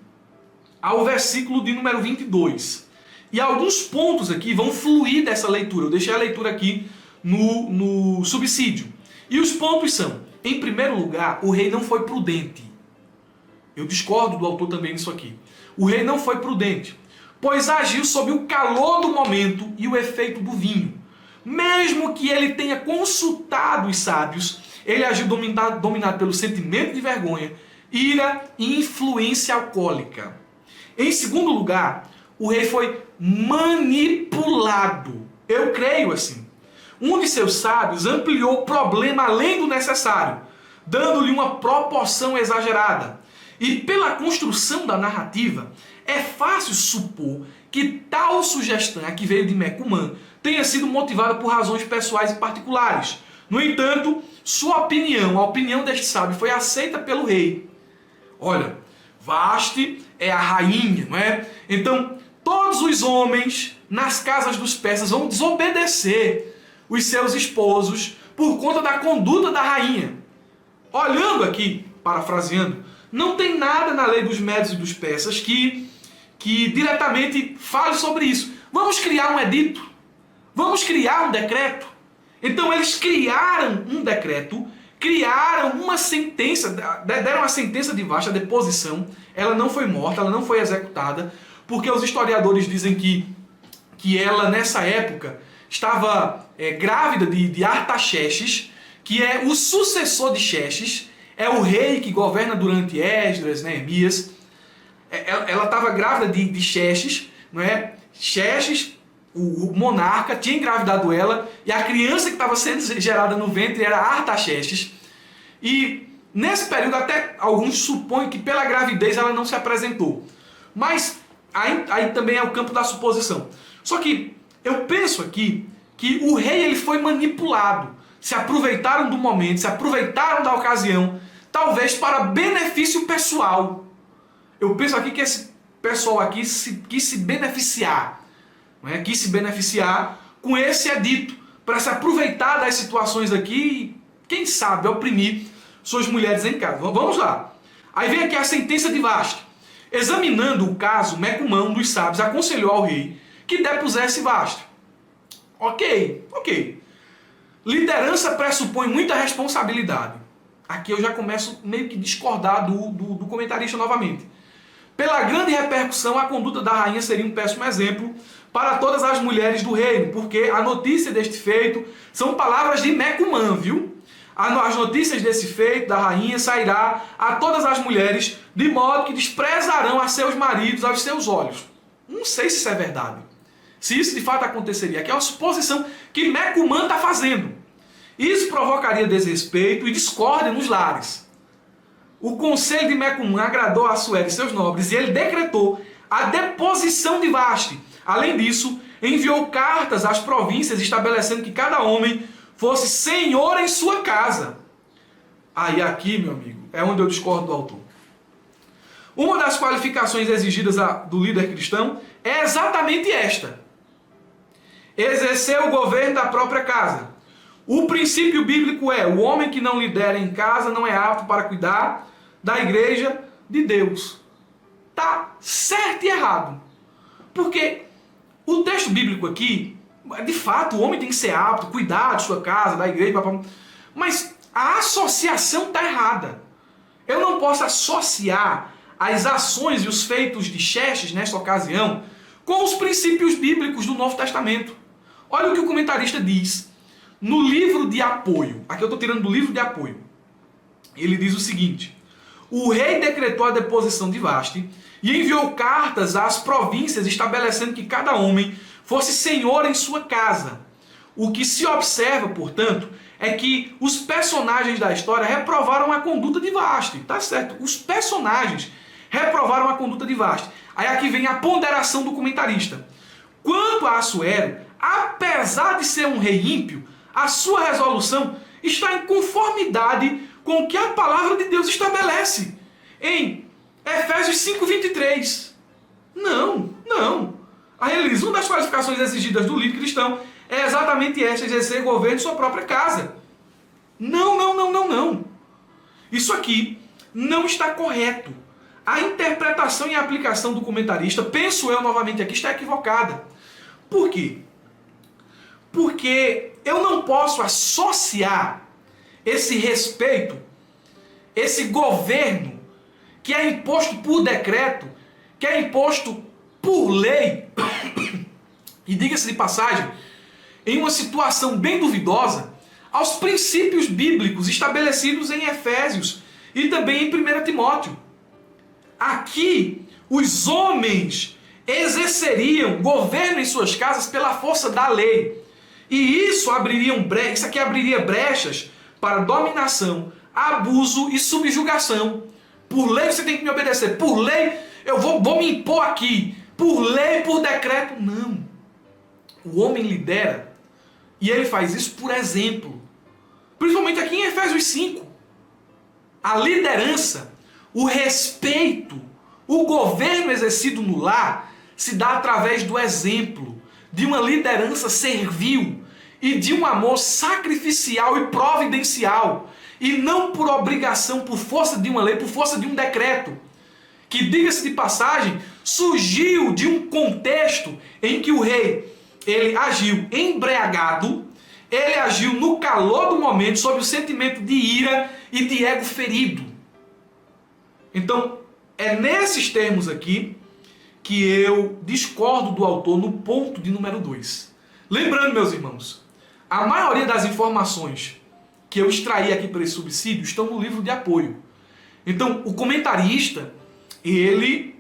ao versículo de número 22. E alguns pontos aqui vão fluir dessa leitura. Eu deixei a leitura aqui no subsídio. E os pontos são: em primeiro lugar, o rei não foi prudente. Eu discordo do autor também nisso aqui. O rei não foi prudente, pois agiu sob o calor do momento e o efeito do vinho. Mesmo que ele tenha consultado os sábios, ele agiu dominado pelo sentimento de vergonha, ira e influência alcoólica. Em segundo lugar, o rei foi manipulado. Eu creio assim. Um de seus sábios ampliou o problema além do necessário, dando-lhe uma proporção exagerada. E pela construção da narrativa, é fácil supor que tal sugestão, a que veio de Mecumã, tenha sido motivada por razões pessoais e particulares. No entanto, sua opinião, a opinião deste sábio, foi aceita pelo rei. Olha, Vasti é a rainha, não é? Então, todos os homens nas casas dos persas vão desobedecer os seus esposos por conta da conduta da rainha. Olhando aqui, parafraseando, não tem nada na lei dos medos e dos persas que diretamente fale sobre isso. Vamos criar um edito? Vamos criar um decreto? Então eles criaram um decreto, criaram uma sentença, deram a sentença de Vasti, a deposição. Ela não foi morta, ela não foi executada, porque os historiadores dizem que ela, nessa época, estava grávida de Artaxerxes, que é o sucessor de Xerxes, é o rei que governa durante Esdras, Neemias. Ela estava grávida de Xerxes, não é? Xerxes, o monarca, tinha engravidado ela, e a criança que estava sendo gerada no ventre era Artaxerxes. E nesse período até alguns supõem que pela gravidez ela não se apresentou. Mas aí também é o campo da suposição. Só que eu penso aqui que o rei ele foi manipulado. Se aproveitaram do momento, se aproveitaram da ocasião, talvez para benefício pessoal. Eu penso aqui que esse pessoal aqui quis se beneficiar, não é? Quis se beneficiar com esse edito, para se aproveitar das situações aqui e, quem sabe, oprimir suas mulheres em casa. Vamos lá. Aí vem aqui a sentença de Vasti. Examinando o caso, Mecumã, um dos sábios, aconselhou ao rei que depusesse Vasti. Ok. Liderança pressupõe muita responsabilidade. Aqui eu já começo meio que discordar do comentarista novamente. Pela grande repercussão, a conduta da rainha seria um péssimo exemplo para todas as mulheres do reino, porque a notícia deste feito são palavras de Mecumã, viu? As notícias desse feito da rainha sairá a todas as mulheres, de modo que desprezarão a seus maridos aos seus olhos. Não sei se isso é verdade. Se isso de fato aconteceria, aqui é uma suposição que Mecumã está fazendo. Isso provocaria desrespeito e discórdia nos lares. O conselho de Mecumã agradou a Assuero e seus nobres, e ele decretou a deposição de Vasti. Além disso, enviou cartas às províncias estabelecendo que cada homem fosse senhor em sua casa. Aí aqui, meu amigo, é onde eu discordo do autor. Uma das qualificações exigidas do líder cristão é exatamente esta: exercer o governo da própria casa. O princípio bíblico é: o homem que não lidera em casa não é apto para cuidar da igreja de Deus. Tá certo e errado. Porque o texto bíblico aqui, de fato, o homem tem que ser apto, cuidar de sua casa, da igreja, mas a associação está errada. Eu não posso associar as ações e os feitos de Xerxes nesta ocasião com os princípios bíblicos do Novo Testamento. Olha o que o comentarista diz no livro de apoio. Aqui eu estou tirando do livro de apoio. Ele diz o seguinte: o rei decretou a deposição de Vasti e enviou cartas às províncias estabelecendo que cada homem fosse senhor em sua casa. O que se observa, portanto, é que os personagens da história reprovaram a conduta de Vasti. Tá certo? Os personagens reprovaram a conduta de Vasti. Aí aqui vem a ponderação do comentarista. Quanto a Assuero, apesar de ser um rei ímpio, a sua resolução está em conformidade com o que a palavra de Deus estabelece em Efésios 5:23. Não. Aí ele diz: uma das qualificações exigidas do líder cristão é exatamente esta: exercer governo de sua própria casa. Não. Isso aqui não está correto. A interpretação e a aplicação do comentarista, penso eu novamente aqui, está equivocada. Por quê? Porque eu não posso associar esse respeito, esse governo que é imposto por decreto, que é imposto por lei, e diga-se de passagem, em uma situação bem duvidosa, aos princípios bíblicos estabelecidos em Efésios e também em 1 Timóteo. Aqui, os homens exerceriam governo em suas casas pela força da lei. E isso abriria brechas para dominação, abuso e subjugação. Por lei você tem que me obedecer. Por lei eu vou me impor aqui. Por lei, por decreto. Não. O homem lidera e ele faz isso por exemplo. Principalmente aqui em Efésios 5. A liderança, o respeito, o governo exercido no lar se dá através do exemplo, de uma liderança servil e de um amor sacrificial e providencial, e não por obrigação, por força de uma lei, por força de um decreto, que, diga-se de passagem, surgiu de um contexto em que o rei, ele agiu embriagado, ele agiu no calor do momento, sob o sentimento de ira e de ego ferido. Então, é nesses termos aqui que eu discordo do autor no ponto de número 2. Lembrando, meus irmãos, a maioria das informações que eu extraí aqui para esse subsídio estão no livro de apoio. Então, o comentarista, ele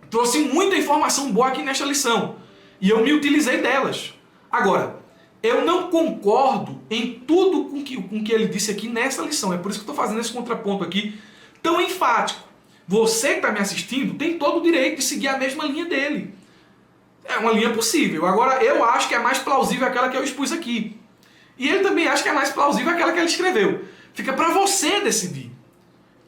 trouxe muita informação boa aqui nesta lição, e eu me utilizei delas. Agora, eu não concordo em tudo com que ele disse aqui nessa lição. É por isso que eu estou fazendo esse contraponto aqui tão enfático. Você que está me assistindo tem todo o direito de seguir a mesma linha dele. É uma linha possível. Agora, eu acho que é mais plausível aquela que eu expus aqui. E ele também acha que é mais plausível aquela que ele escreveu. Fica para você decidir.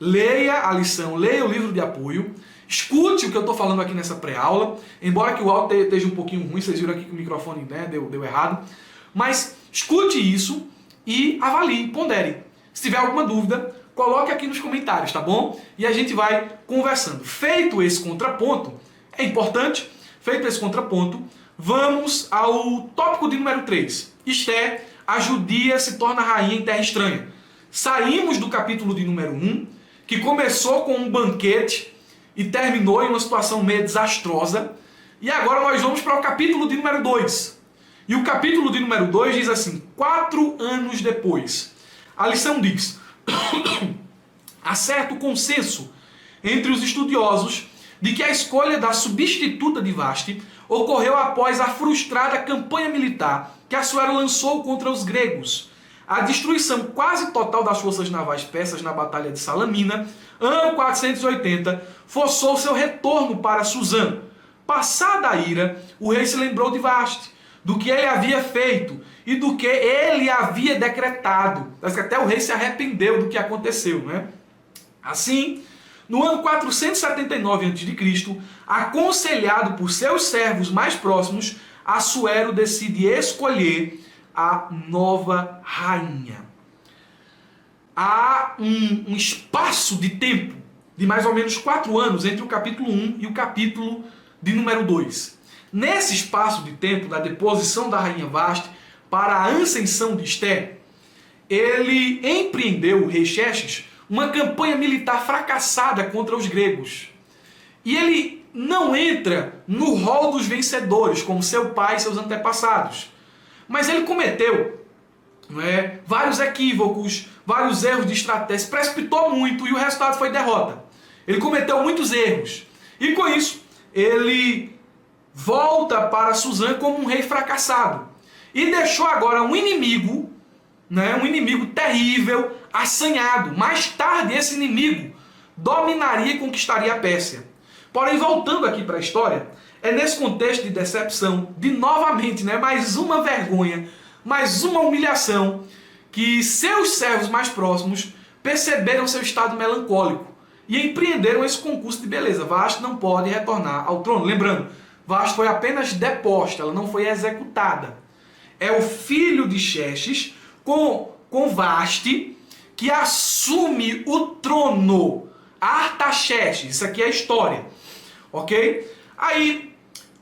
Leia a lição, leia o livro de apoio Escute o que eu estou falando aqui nessa pré-aula, embora que o áudio esteja um pouquinho ruim, vocês viram aqui que o microfone, né, deu errado, mas escute isso e avalie, pondere. Se tiver alguma dúvida, coloque aqui nos comentários, tá bom? E a gente vai conversando. Feito esse contraponto, é importante, feito esse contraponto, vamos ao tópico de número 3. Esté, a judia se torna rainha em terra estranha. Saímos do capítulo de número 1, que começou com um banquete e terminou em uma situação meio desastrosa. E agora nós vamos para o capítulo de número 2. E o capítulo de número 2 diz assim, 4 anos depois. A lição diz, há certo consenso entre os estudiosos de que a escolha da substituta de Vasti ocorreu após a frustrada campanha militar que Assuero lançou contra os gregos. A destruição quase total das forças navais persas na Batalha de Salamina, ano 480, forçou seu retorno para Suzã. Passada a ira, o rei se lembrou de Vasti, do que ele havia feito e do que ele havia decretado. Até o rei se arrependeu do que aconteceu, né? Assim, no ano 479 a.C., aconselhado por seus servos mais próximos, Assuero decide escolher a nova rainha. Há um espaço de tempo de mais ou menos 4 anos entre o capítulo 1 e o capítulo de número 2. Nesse espaço de tempo da deposição da rainha Vasti para a ascensão de Esté, ele empreendeu, o rei Xerxes, uma campanha militar fracassada contra os gregos. E ele não entra no rol dos vencedores, como seu pai e seus antepassados. Mas ele cometeu vários equívocos, vários erros de estratégia, precipitou muito e o resultado foi derrota. Ele cometeu muitos erros. E com isso, ele volta para Suzã como um rei fracassado. E deixou agora um inimigo terrível, assanhado. Mais tarde, esse inimigo dominaria e conquistaria a Pérsia. Porém, voltando aqui para a história, é nesse contexto de decepção, de novamente, mais uma vergonha, mais uma humilhação, que seus servos mais próximos perceberam seu estado melancólico e empreenderam esse concurso de beleza. Vasti não pode retornar ao trono. Lembrando, Vasti foi apenas deposta, ela não foi executada. É o filho de Xerxes com Vasti que assume o trono. Artaxerxes, isso aqui é a história. Ok? Aí,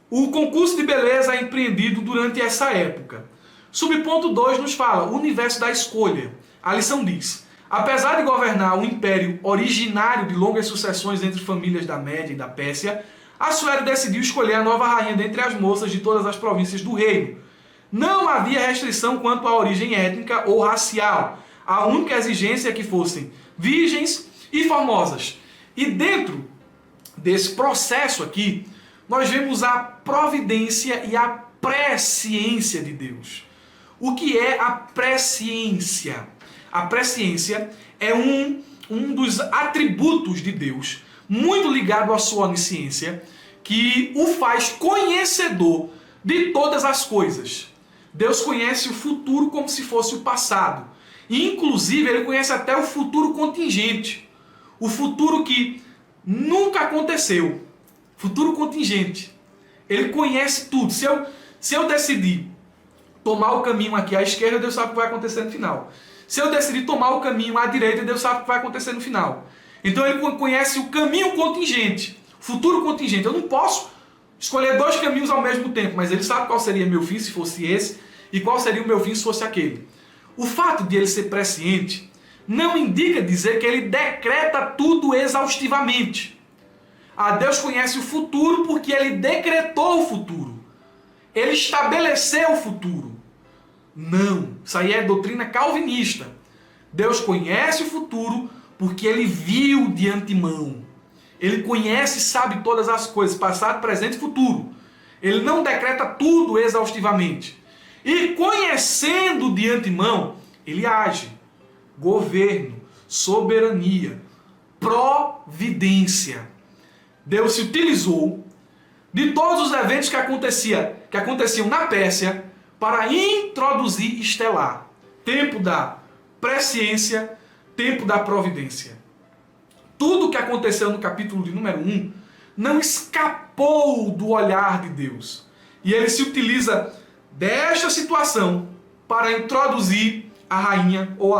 o concurso de beleza é empreendido durante essa época. Subponto 2 nos fala, o universo da escolha. A lição diz, apesar de governar um império originário de longas sucessões entre famílias da Média e da Pérsia, Assuero decidiu escolher a nova rainha dentre as moças de todas as províncias do reino. Não havia restrição quanto à origem étnica ou racial. A única exigência é que fossem virgens e formosas. E dentro desse processo aqui, nós vemos a providência e a presciência de Deus. O que é a presciência? A presciência é um dos atributos de Deus, muito ligado à sua onisciência, que o faz conhecedor de todas as coisas. Deus conhece o futuro como se fosse o passado. E, inclusive, ele conhece até o futuro contingente. O futuro que nunca aconteceu. Futuro contingente. Ele conhece tudo. Se eu decidir tomar o caminho aqui à esquerda, Deus sabe o que vai acontecer no final. Se eu decidir tomar o caminho à direita, Deus sabe o que vai acontecer no final. Então ele conhece o caminho contingente, futuro contingente. Eu não posso escolher 2 caminhos ao mesmo tempo, mas ele sabe qual seria meu fim se fosse esse e qual seria o meu fim se fosse aquele. O fato de ele ser presciente não indica dizer que ele decreta tudo exaustivamente. Deus conhece o futuro porque ele decretou o futuro. Ele estabeleceu o futuro. Não, isso aí é doutrina calvinista. Deus conhece o futuro porque ele viu de antemão. Ele conhece e sabe todas as coisas, passado, presente e futuro. Ele não decreta tudo exaustivamente. E conhecendo de antemão, ele age. Governo, soberania, providência. Deus se utilizou de todos os eventos que aconteciam na Pérsia para introduzir Estelar. Tempo da presciência, tempo da providência. Tudo que aconteceu no capítulo de número 1 não escapou do olhar de Deus. E ele se utiliza desta situação para introduzir a rainha, ou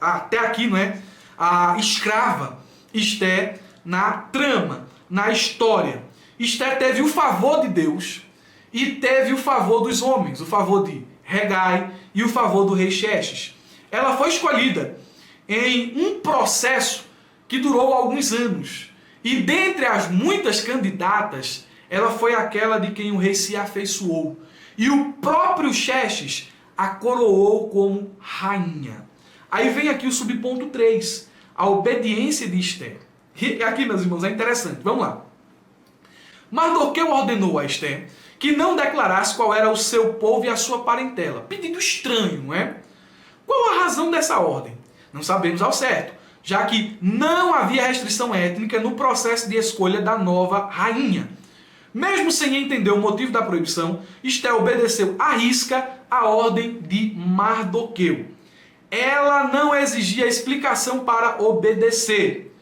até aqui, não é? A escrava Esté na trama, na história. Esté teve o favor de Deus e teve o favor dos homens, o favor de Hegai e o favor do rei Xerxes. Ela foi escolhida em um processo que durou alguns anos. E dentre as muitas candidatas, ela foi aquela de quem o rei se afeiçoou. E o próprio Xerxes a coroou como rainha. Aí vem aqui o subponto 3, a obediência de Esté. E aqui, meus irmãos, é interessante. Vamos lá. Mardoqueu ordenou a Esté que não declarasse qual era o seu povo e a sua parentela. Pedido estranho, não é? Qual a razão dessa ordem? Não sabemos ao certo, já que não havia restrição étnica no processo de escolha da nova rainha. Mesmo sem entender o motivo da proibição, Esté obedeceu à risca a ordem de Mardoqueu. Ela não exigia explicação para obedecer.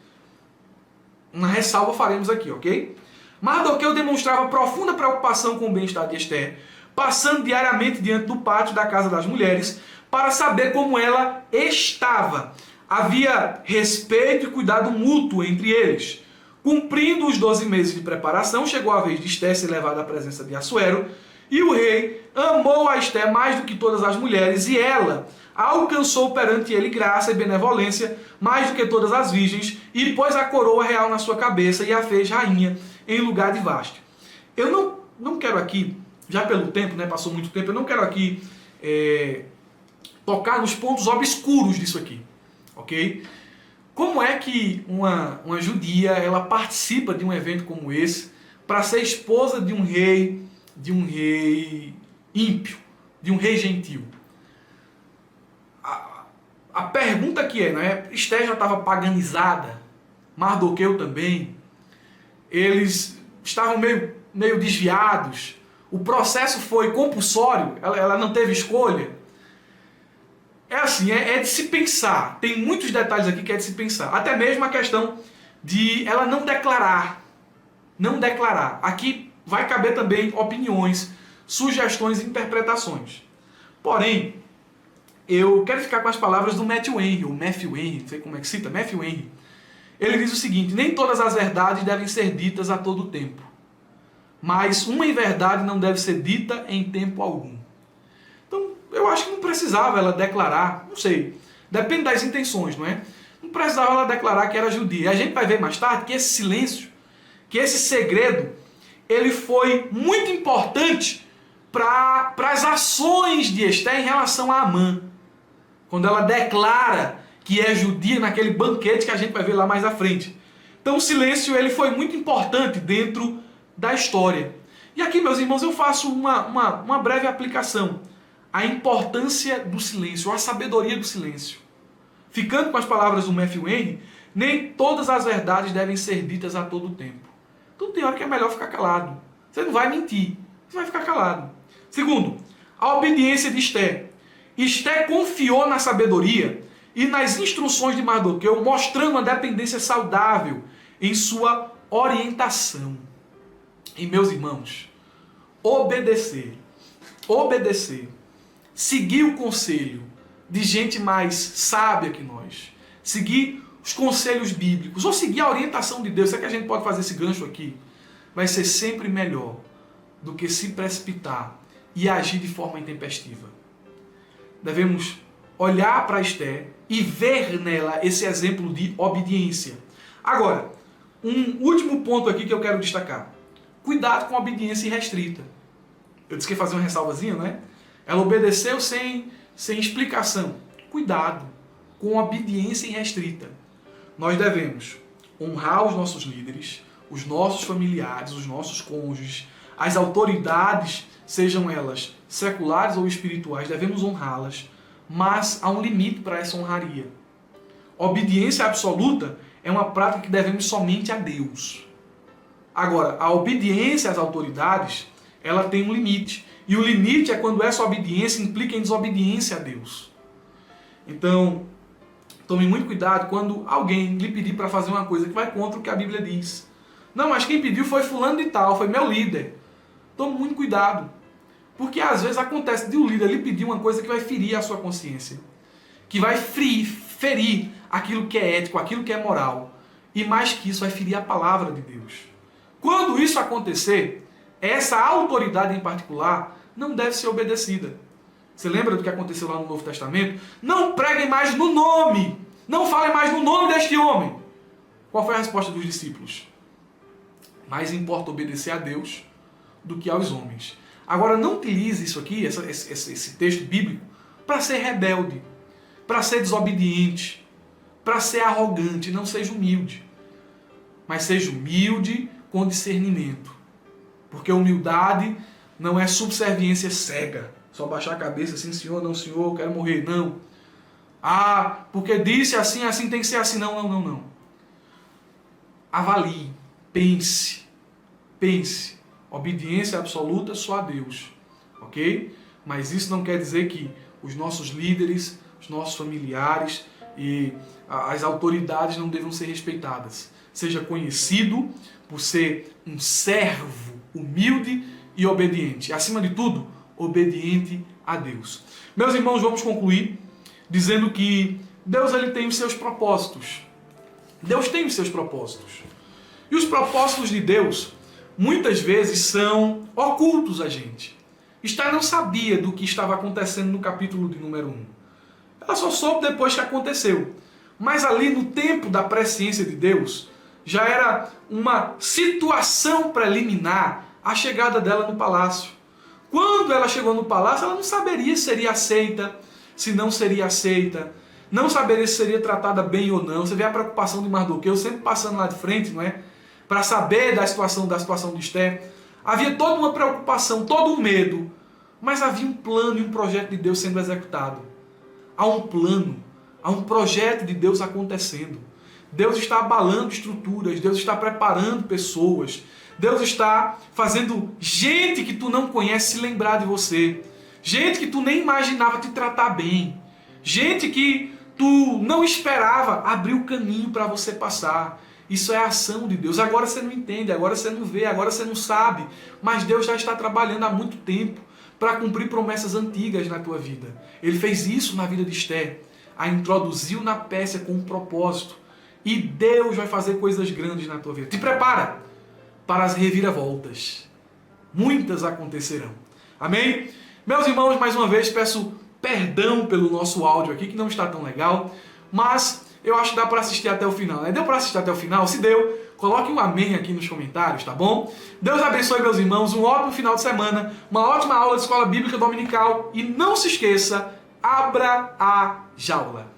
Uma ressalva faremos aqui, ok? Mardoqueu demonstrava profunda preocupação com o bem-estar de Esté, passando diariamente diante do pátio da casa das mulheres para saber como ela estava. Havia respeito e cuidado mútuo entre eles. Cumprindo os 12 meses de preparação, chegou a vez de Esté ser levada à presença de Assuero, e o rei amou a Esté mais do que todas as mulheres, e ela alcançou perante ele graça e benevolência mais do que todas as virgens, e pôs a coroa real na sua cabeça e a fez rainha em lugar de Vaste. Eu não quero aqui, já pelo tempo, né, passou muito tempo, eu não quero aqui tocar nos pontos obscuros disso aqui, ok? Como é que uma judia ela participa de um evento como esse para ser esposa de um rei ímpio, de um rei gentil? A pergunta que né? Esté já estava paganizada, Mardoqueu também, eles estavam meio desviados, o processo foi compulsório, ela não teve escolha. É assim, é de se pensar. Tem muitos detalhes aqui que é de se pensar. Até mesmo a questão de ela não declarar. Não declarar. Aqui vai caber também opiniões, sugestões e interpretações. Porém, eu quero ficar com as palavras do Matthew Henry, ou Matthew Henry, não sei como é que cita, Matthew Henry. Ele diz o seguinte: nem todas as verdades devem ser ditas a todo tempo, mas uma verdade não deve ser dita em tempo algum. Então, eu acho que não precisava ela declarar, não sei, depende das intenções, não é? Não precisava ela declarar que era judia. A gente vai ver mais tarde que esse silêncio, que esse segredo, ele foi muito importante para as ações de Esté em relação a Amã. Quando ela declara que é judia naquele banquete que a gente vai ver lá mais à frente. Então o silêncio ele foi muito importante dentro da história. E aqui, meus irmãos, eu faço uma breve aplicação. A importância do silêncio, a sabedoria do silêncio. Ficando com as palavras do Matthew Henry, nem todas as verdades devem ser ditas a todo tempo. Então tem hora que é melhor ficar calado. Você não vai mentir, você vai ficar calado. Segundo, a obediência de Esté. Esté confiou na sabedoria e nas instruções de Mardoqueu, mostrando uma dependência saudável em sua orientação. E meus irmãos, obedecer, seguir o conselho de gente mais sábia que nós, seguir os conselhos bíblicos, ou seguir a orientação de Deus, será que a gente pode fazer esse gancho aqui? Vai ser sempre melhor do que se precipitar e agir de forma intempestiva. Devemos olhar para Esté e ver nela esse exemplo de obediência. Agora, um último ponto aqui que eu quero destacar. Cuidado com a obediência irrestrita. Eu disse que ia fazer uma ressalvazinha, né? Ela obedeceu sem explicação. Cuidado com a obediência irrestrita. Nós devemos honrar os nossos líderes, os nossos familiares, os nossos cônjuges, as autoridades, sejam elas seculares ou espirituais, devemos honrá-las, mas há um limite para essa honraria. Obediência absoluta é uma prática que devemos somente a Deus. Agora, a obediência às autoridades, ela tem um limite. E o limite é quando essa obediência implica em desobediência a Deus. Então, tome muito cuidado quando alguém lhe pedir para fazer uma coisa que vai contra o que a Bíblia diz. Não, mas quem pediu foi fulano de tal, foi meu líder. Tome muito cuidado. Porque às vezes acontece de o líder lhe pedir uma coisa que vai ferir a sua consciência. Que vai ferir aquilo que é ético, aquilo que é moral. E mais que isso, vai ferir a palavra de Deus. Quando isso acontecer, essa autoridade em particular não deve ser obedecida. Você lembra do que aconteceu lá no Novo Testamento? Não preguem mais no nome. Não falem mais no nome deste homem. Qual foi a resposta dos discípulos? Mais importa obedecer a Deus do que aos homens. Agora, não utilize isso aqui, esse texto bíblico, para ser rebelde, para ser desobediente, para ser arrogante. Não seja humilde. Mas seja humilde com discernimento. Porque humildade não é subserviência cega. Só baixar a cabeça assim, senhor, não, senhor, eu quero morrer. Não. Ah, porque disse assim, assim tem que ser assim. Não, não, não, não. Avalie, pense. Obediência absoluta só a Deus, ok? Mas isso não quer dizer que os nossos líderes, os nossos familiares e as autoridades não devam ser respeitadas. Seja conhecido por ser um servo humilde e obediente. Acima de tudo, obediente a Deus. Meus irmãos, vamos concluir dizendo que Deus ele tem os seus propósitos. Deus tem os seus propósitos. E os propósitos de Deus muitas vezes são ocultos a gente. Esther não sabia do que estava acontecendo no capítulo de número 1. Ela só soube depois que aconteceu. Mas ali no tempo da presciência de Deus, já era uma situação preliminar a chegada dela no palácio. Quando ela chegou no palácio, ela não saberia se seria aceita, se não seria aceita, não saberia se seria tratada bem ou não. Você vê a preocupação de Mardoqueu sempre passando lá de frente, não é? Para saber da situação de Esther. Havia toda uma preocupação, todo um medo, mas havia um plano e um projeto de Deus sendo executado. Há um plano, há um projeto de Deus acontecendo. Deus está abalando estruturas, Deus está preparando pessoas, Deus está fazendo gente que tu não conhece se lembrar de você, gente que tu nem imaginava te tratar bem, gente que tu não esperava abrir o caminho para você passar. Isso é a ação de Deus. Agora você não entende, agora você não vê, agora você não sabe, mas Deus já está trabalhando há muito tempo para cumprir promessas antigas na tua vida. Ele fez isso na vida de Esther, a introduziu na Pérsia com um propósito. E Deus vai fazer coisas grandes na tua vida. Te prepara para as reviravoltas. Muitas acontecerão. Amém? Meus irmãos, mais uma vez peço perdão pelo nosso áudio aqui, que não está tão legal, mas eu acho que dá para assistir até o final, né? Deu para assistir até o final? Se deu, coloque um amém aqui nos comentários, tá bom? Deus abençoe, meus irmãos, um ótimo final de semana, uma ótima aula de Escola Bíblica Dominical e não se esqueça, abra a jaula.